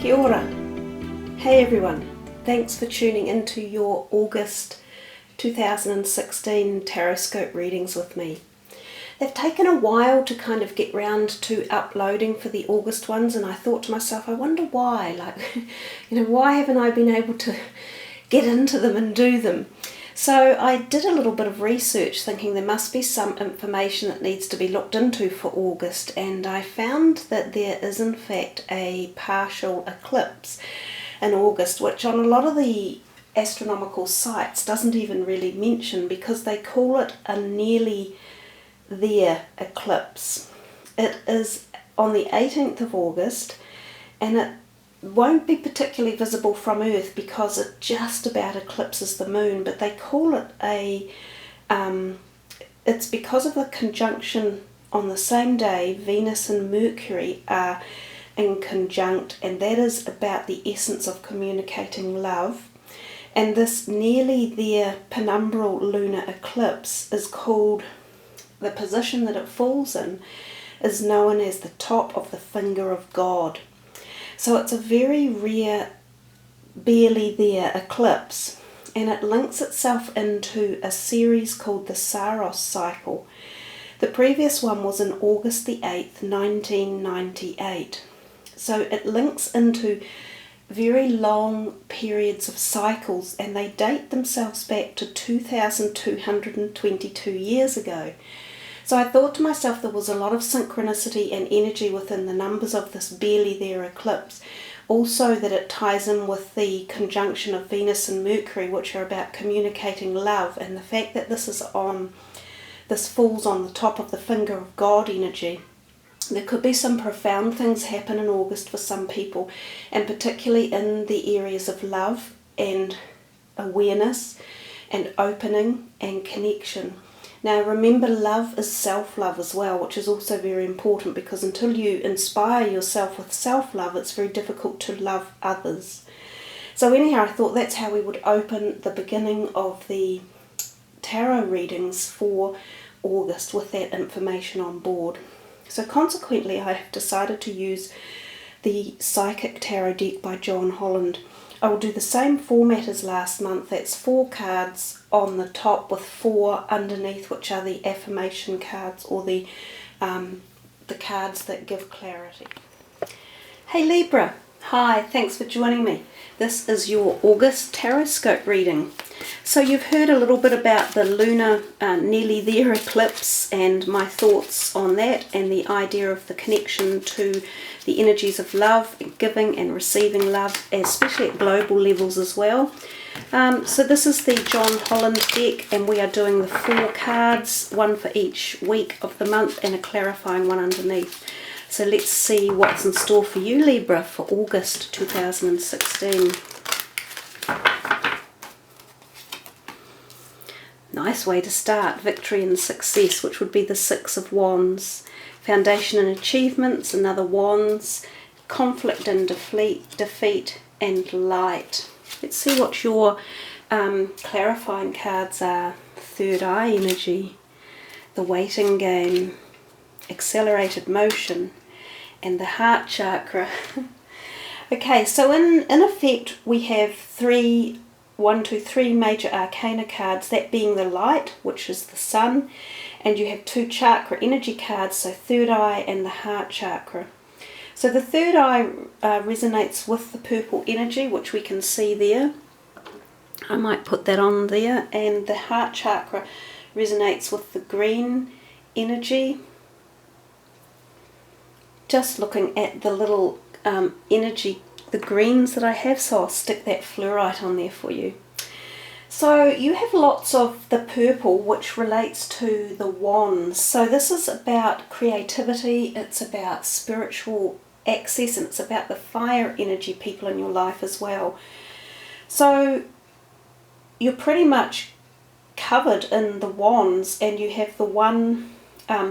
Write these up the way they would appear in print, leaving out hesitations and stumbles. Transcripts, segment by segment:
Kia ora. Hey everyone, thanks for tuning into your August 2016 Taroscope readings with me. They've taken a while to kind of get round to uploading for the August ones, and I thought to myself, I wonder why, why haven't I been able to get into them and do them? So I did a little bit of research thinking there must be some information that needs to be looked into for August, and I found that there is in fact a partial eclipse in August, which on a lot of the astronomical sites doesn't even really mention because they call it a nearly there eclipse. It is on the 18th of August and it won't be particularly visible from Earth because it just about eclipses the moon, but they call it it's because of the conjunction on the same day. Venus and Mercury are in conjunct, and that is about the essence of communicating love. And this nearly there penumbral lunar eclipse is called, the position that it falls in is known as the top of the finger of God. So it's a very rare, barely there eclipse, and it links itself into a series called the Saros cycle. The previous one was on August the 8th, 1998. So it links into very long periods of cycles, and they date themselves back to 2,222 years ago. So I thought to myself there was a lot of synchronicity and energy within the numbers of this barely there eclipse. Also that it ties in with the conjunction of Venus and Mercury, which are about communicating love, and the fact that this falls on the top of the finger of God energy. There could be some profound things happen in August for some people, and particularly in the areas of love and awareness and opening and connection. Now remember, love is self-love as well, which is also very important, because until you inspire yourself with self-love, it's very difficult to love others. So anyhow, I thought that's how we would open the beginning of the tarot readings for August, with that information on board. So consequently, I have decided to use the Psychic Tarot deck by John Holland. I will do the same format as last month. That's 4 cards on the top with 4 underneath, which are the affirmation cards, or the cards that give clarity. Hey Libra, hi, thanks for joining me. This is your August Taroscope reading. So you've heard a little bit about the lunar nearly there eclipse and my thoughts on that, and the idea of the connection to the energies of love, giving and receiving love, especially at global levels as well. So this is the John Holland deck, and we are doing the 4 cards, one for each week of the month and a clarifying one underneath. So let's see what's in store for you, Libra, for August 2016. Nice way to start. Victory and success, which would be the 6 of Wands. Foundation and achievements, another Wands. Conflict and defeat, and light. Let's see what your clarifying cards are. Third eye energy, the waiting game, accelerated motion, and the heart chakra. Okay, so in effect we have 3 major arcana cards, that being the light, which is the sun, and you have 2 chakra energy cards, so third eye and the heart chakra. So the third eye resonates with the purple energy, which we can see there. I might put that on there. And the heart chakra resonates with the green energy. Just looking at the little energy, the greens that I have, so I'll stick that fluorite on there for you. So you have lots of the purple, which relates to the wands. So this is about creativity, it's about spiritual access, and it's about the fire energy people in your life as well. So you're pretty much covered in the wands, and you have the 1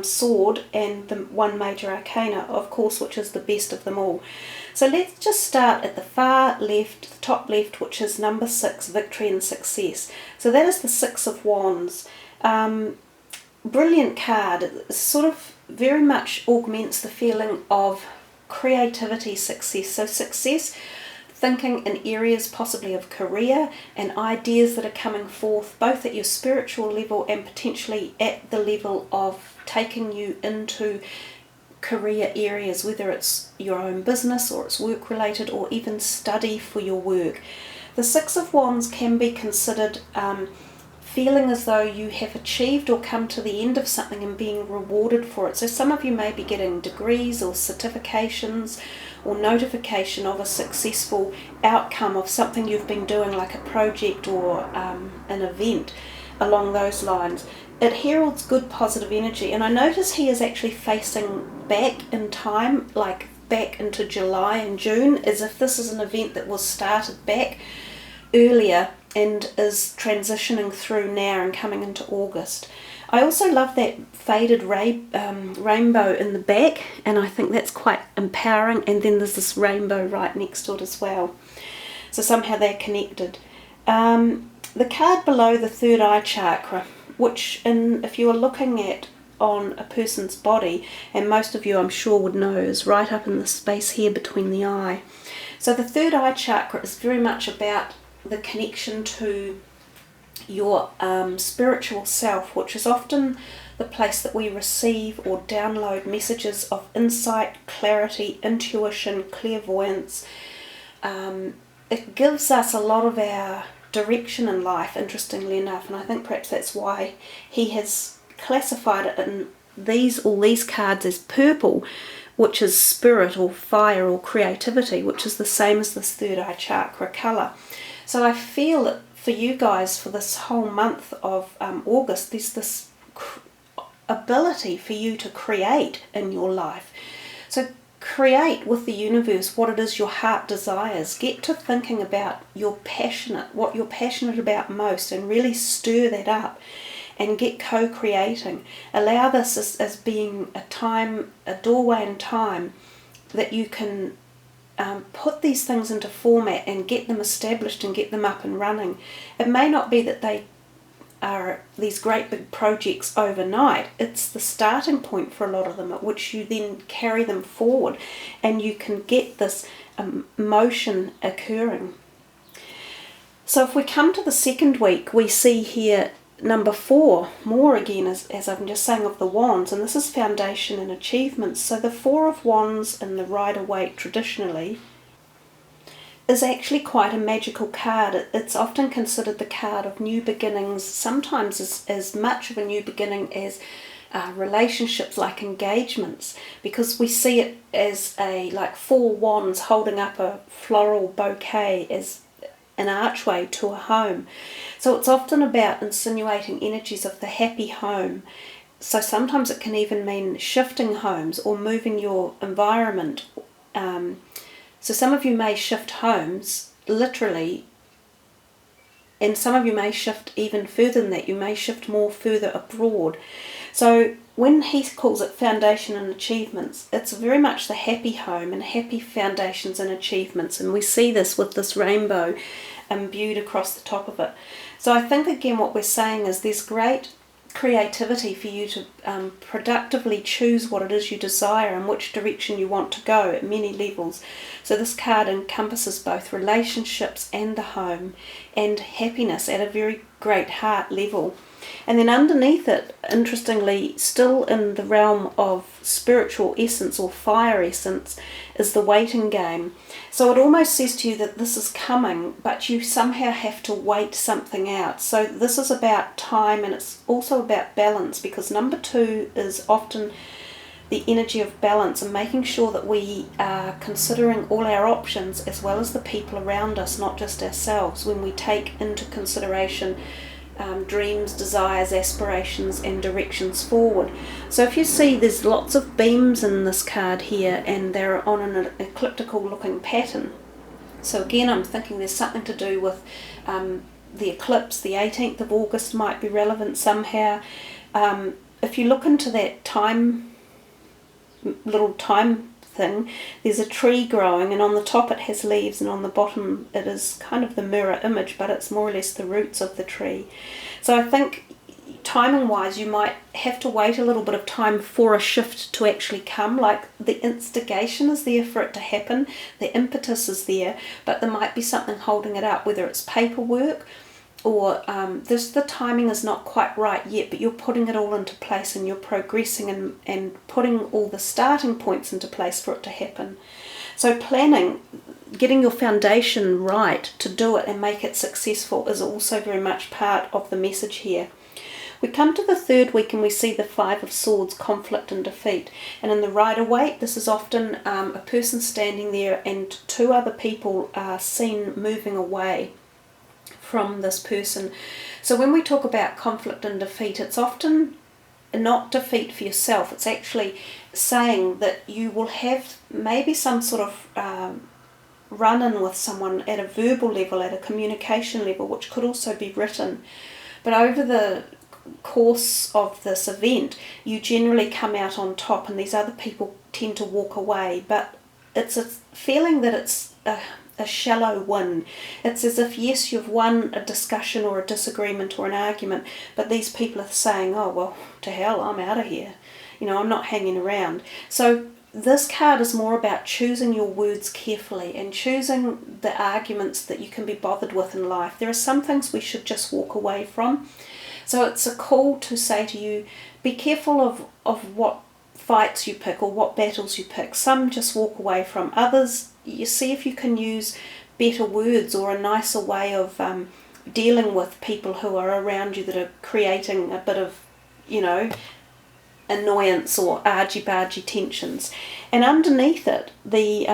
sword and the 1 major arcana, of course, which is the best of them all. So let's just start at the far left, the top left, which is number 6, victory and success. So that is the 6 of Wands. Brilliant card. It sort of very much augments the feeling of creativity, success. So success, thinking in areas possibly of career and ideas that are coming forth both at your spiritual level and potentially at the level of taking you into career areas, whether it's your own business or it's work related or even study for your work. The Six of Wands can be considered feeling as though you have achieved or come to the end of something and being rewarded for it. So some of you may be getting degrees or certifications or notification of a successful outcome of something you've been doing, like a project or an event along those lines. It heralds good positive energy, and I notice he is actually facing back in time, like back into July and June, as if this is an event that was started back earlier and is transitioning through now and coming into August. I also love that faded rainbow in the back, and I think that's quite empowering, and then there's this rainbow right next to it as well. So somehow they're connected. The card below, the third eye chakra, which if you are looking at on a person's body, and most of you I'm sure would know, is right up in the space here between the eye. So the third eye chakra is very much about the connection to your spiritual self, which is often the place that we receive or download messages of insight, clarity, intuition, clairvoyance. It gives us a lot of our direction in life, interestingly enough, and I think perhaps that's why he has classified it in all these cards as purple, which is spirit or fire or creativity, which is the same as this third eye chakra colour. So I feel that for you guys, for this whole month of August, there's this ability for you to create in your life. So create with the universe what it is your heart desires. Get to thinking about what you're passionate about most, and really stir that up and get co-creating. Allow this as being a doorway in time that you can put these things into format and get them established and get them up and running. It may not be that they are these great big projects overnight. It's the starting point for a lot of them, at which you then carry them forward and you can get this motion occurring. So if we come to the second week, we see here number 4, more again, as I'm just saying, of the wands, and this is foundation and achievements. So the 4 of wands in the Rider-Waite traditionally is actually quite a magical card. It's often considered the card of new beginnings, sometimes as much of a new beginning as relationships, like engagements, because we see it as like 4 wands holding up a floral bouquet as an archway to a home. So it's often about insinuating energies of the happy home. So sometimes it can even mean shifting homes or moving your environment. So some of you may shift homes, literally, and some of you may shift even further than that. You may shift more further abroad. So when he calls it foundation and achievements, it's very much the happy home and happy foundations and achievements. And we see this with this rainbow imbued across the top of it. So I think, again, what we're saying is there's great creativity for you to productively choose what it is you desire and which direction you want to go at many levels. So this card encompasses both relationships and the home and happiness at a very great heart level. And then underneath it, interestingly, still in the realm of spiritual essence or fire essence, is the waiting game. So it almost says to you that this is coming, but you somehow have to wait something out. So this is about time, and it's also about balance, because number 2 is often the energy of balance and making sure that we are considering all our options as well as the people around us, not just ourselves, when we take into consideration dreams, desires, aspirations and directions forward. So if you see, there's lots of beams in this card here, and they're on an ecliptical looking pattern. So again, I'm thinking there's something to do with the eclipse. The 18th of August might be relevant somehow. If you look into that little time thing, there's a tree growing, and on the top it has leaves, and on the bottom it is kind of the mirror image, but it's more or less the roots of the tree. So I think timing wise, you might have to wait a little bit of time for a shift to actually come. Like the instigation is there for it to happen, the impetus is there, but there might be something holding it up, whether it's paperwork or the timing is not quite right yet, but you're putting it all into place and you're progressing and putting all the starting points into place for it to happen. So planning, getting your foundation right to do it and make it successful is also very much part of the message here. We come to the third week and we see the Five of Swords, conflict and defeat. And in the Rider-Waite, this is often a person standing there and two other people are seen moving away from this person. So when we talk about conflict and defeat, it's often not defeat for yourself. It's actually saying that you will have maybe some sort of run-in with someone at a verbal level, at a communication level, which could also be written. But over the course of this event, you generally come out on top and these other people tend to walk away. But it's a feeling that it's a shallow win. It's as if, yes, you've won a discussion or a disagreement or an argument, but these people are saying, oh, well, to hell, I'm out of here. I'm not hanging around. So this card is more about choosing your words carefully and choosing the arguments that you can be bothered with in life. There are some things we should just walk away from. So it's a call to say to you, be careful of what fights you pick or what battles you pick. Some just walk away from. Others, you see if you can use better words or a nicer way of dealing with people who are around you that are creating a bit of, annoyance or argy-bargy tensions. And underneath it, the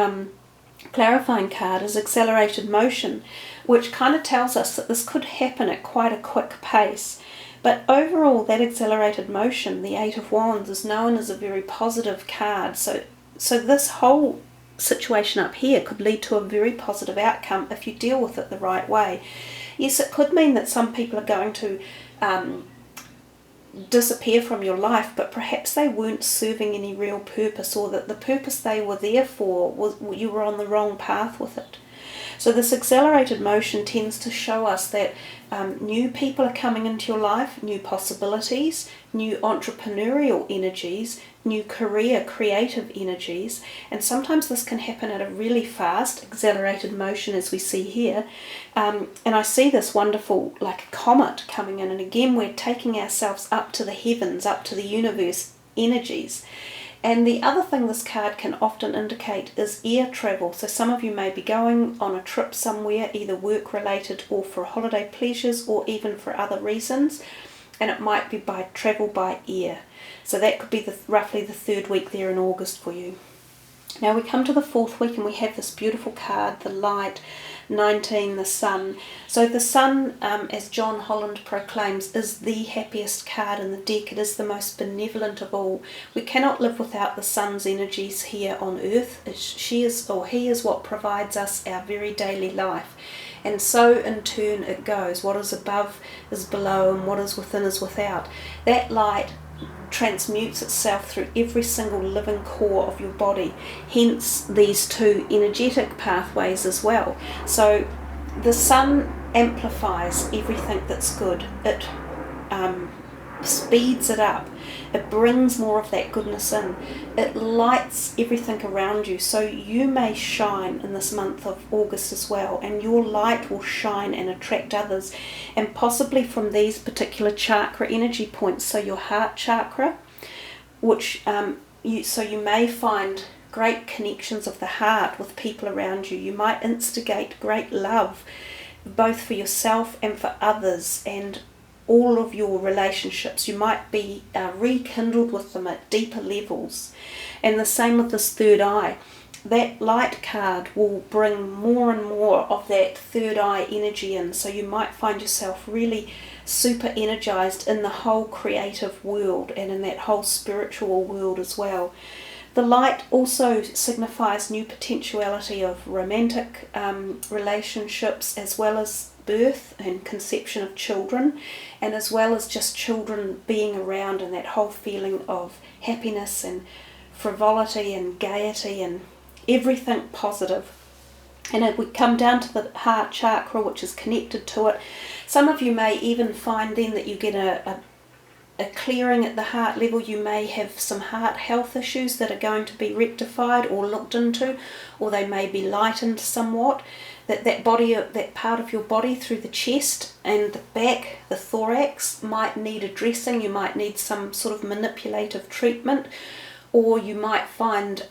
clarifying card is accelerated motion, which kind of tells us that this could happen at quite a quick pace. But overall, that accelerated motion, the Eight of Wands, is known as a very positive card. So this whole situation up here could lead to a very positive outcome if you deal with it the right way. Yes, it could mean that some people are going to disappear from your life, but perhaps they weren't serving any real purpose, or that the purpose they were there for was you were on the wrong path with it. So this accelerated motion tends to show us that new people are coming into your life, new possibilities, new entrepreneurial energies, new career creative energies, and sometimes this can happen at a really fast accelerated motion as we see here. And I see this wonderful like a comet coming in, and again we're taking ourselves up to the heavens, up to the universe energies. And the other thing this card can often indicate is air travel. So some of you may be going on a trip somewhere, either work related or for holiday pleasures or even for other reasons. And it might be by travel by air. So that could be roughly the third week there in August for you. Now we come to the fourth week and we have this beautiful card, the Light, 19, the Sun. So the Sun, as John Holland proclaims, is the happiest card in the deck. It is the most benevolent of all. We cannot live without the Sun's energies here on Earth. He is what provides us our very daily life. And so in turn it goes. What is above is below, and what is within is without. That light transmutes itself through every single living core of your body, hence these two energetic pathways as well. So the sun amplifies everything that's good. It speeds it up. It brings more of that goodness in. It lights everything around you, so you may shine in this month of August as well, and your light will shine and attract others, and possibly from these particular chakra energy points. So your heart chakra, which you may find great connections of the heart with people around you. You might instigate great love both for yourself and for others, and all of your relationships. You might be rekindled with them at deeper levels. And the same with this third eye. That light card will bring more and more of that third eye energy in. So you might find yourself really super energized in the whole creative world and in that whole spiritual world as well. The light also signifies new potentiality of romantic relationships, as well as birth and conception of children, and as well as just children being around, and that whole feeling of happiness and frivolity and gaiety and everything positive. And if we come down to the heart chakra, which is connected to it, some of you may even find then that you get a clearing at the heart level. You may have some heart health issues that are going to be rectified or looked into, or they may be lightened somewhat. That part of your body through the chest and the back, the thorax, might need addressing. You might need some sort of manipulative treatment, or you might find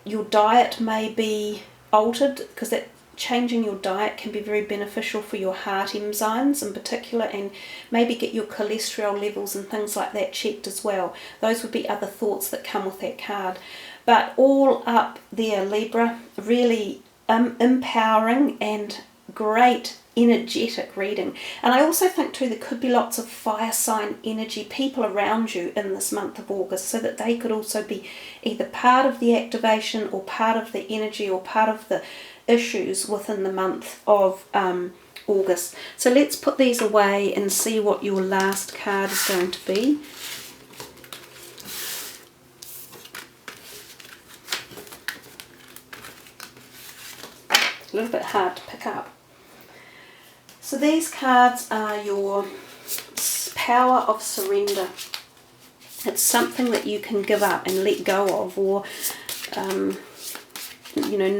your diet may be altered, because that changing your diet can be very beneficial for your heart enzymes in particular, and maybe get your cholesterol levels and things like that checked as well. Those would be other thoughts that come with that card. But all up there, Libra, really empowering and great energetic reading. And I also think too there could be lots of fire sign energy, people around you in this month of August, so that they could also be either part of the activation or part of the energy or part of the issues within the month of August. So let's put these away and see what your last card is going to be. A little bit hard to pick up. So these cards are your power of surrender. It's something that you can give up and let go of, or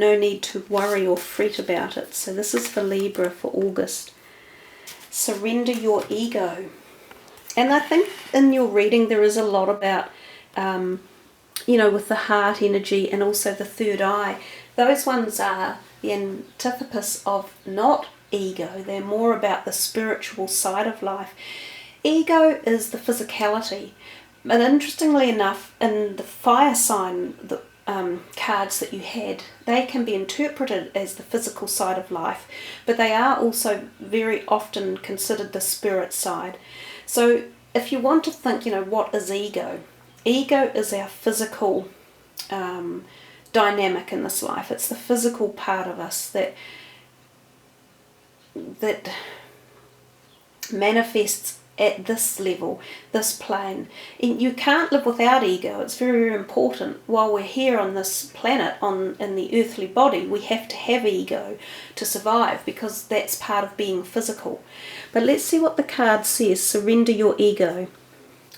no need to worry or fret about it. So this is for Libra for August. Surrender your ego. And I think in your reading there is a lot about, with the heart energy and also the third eye. Those ones are the antithesis of not ego. They're more about the spiritual side of life. Ego is the physicality. But interestingly enough, in the fire sign, the cards that you had, they can be interpreted as the physical side of life, but they are also very often considered the spirit side. So if you want to think, what is ego? Ego is our physical dynamic in this life. It's the physical part of us that manifests at this level, this plane. And you can't live without ego. It's very, very important. While we're here on this planet, in the earthly body, we have to have ego to survive, because that's part of being physical. But let's see what the card says. Surrender your ego.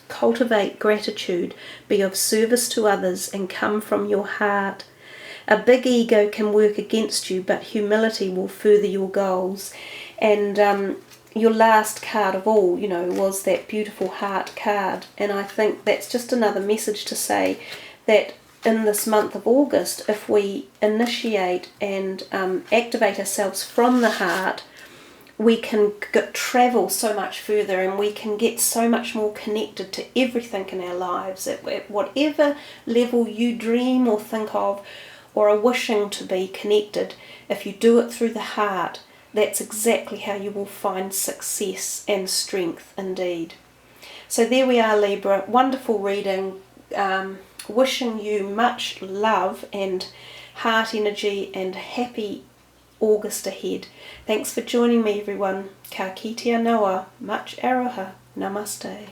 Cultivate gratitude. Be of service to others and come from your heart. A big ego can work against you, but humility will further your goals. And your last card of all, was that beautiful heart card. And I think that's just another message to say that in this month of August, if we initiate and activate ourselves from the heart, we can travel so much further, and we can get so much more connected to everything in our lives. At whatever level you dream or think of or are wishing to be connected, if you do it through the heart, that's exactly how you will find success and strength indeed. So there we are, Libra. Wonderful reading. Wishing you much love and heart energy and happy August ahead. Thanks for joining me, everyone. Ka kite Anoa. Much Aroha. Namaste.